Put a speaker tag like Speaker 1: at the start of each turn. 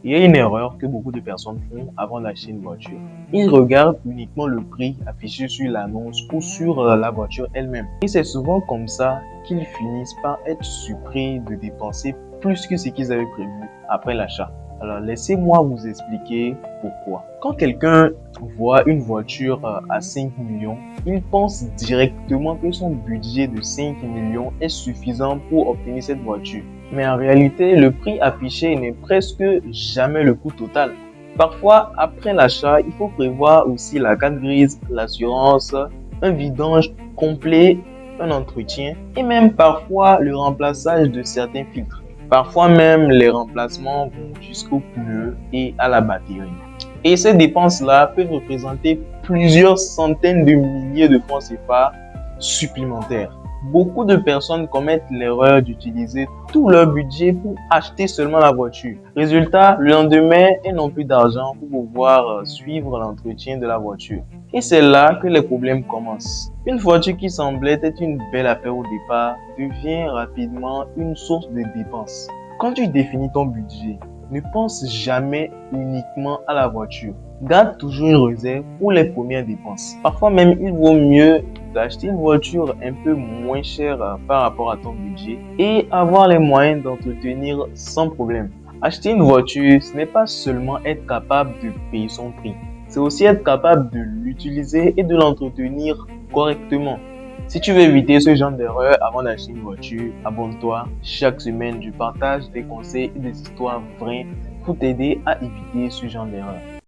Speaker 1: Il y a une erreur que beaucoup de personnes font avant d'acheter une voiture. Ils regardent uniquement le prix affiché sur l'annonce ou sur la voiture elle-même. Et c'est souvent comme ça qu'ils finissent par être surpris de dépenser plus que ce qu'ils avaient prévu après l'achat. Alors laissez-moi vous expliquer pourquoi. Quand quelqu'un voit une voiture à 5 millions, il pense directement que son budget de 5 millions est suffisant pour obtenir cette voiture. Mais en réalité, le prix affiché n'est presque jamais le coût total. Parfois, après l'achat, il faut prévoir aussi la carte grise, l'assurance, un vidange complet, un entretien et même parfois le remplaçage de certains filtres. Parfois même, les remplacements vont jusqu'aux pneus et à la batterie. Et ces dépenses-là peuvent représenter plusieurs centaines de milliers de francs CFA supplémentaires. Beaucoup de personnes commettent l'erreur d'utiliser tout leur budget pour acheter seulement la voiture. Résultat, le lendemain, elles n'ont plus d'argent pour pouvoir suivre l'entretien de la voiture. Et c'est là que les problèmes commencent. Une voiture qui semblait être une belle affaire au départ devient rapidement une source de dépenses. Quand tu définis ton budget, ne pense jamais uniquement à la voiture. Garde toujours une réserve pour les premières dépenses. Parfois même, il vaut mieux d'acheter une voiture un peu moins chère par rapport à ton budget et avoir les moyens d'entretenir sans problème. Acheter une voiture, ce n'est pas seulement être capable de payer son prix, c'est aussi être capable de l'utiliser et de l'entretenir correctement. Si tu veux éviter ce genre d'erreur avant d'acheter une voiture, abonne-toi. Chaque semaine, je partage des conseils et des histoires vraies pour t'aider à éviter ce genre d'erreur.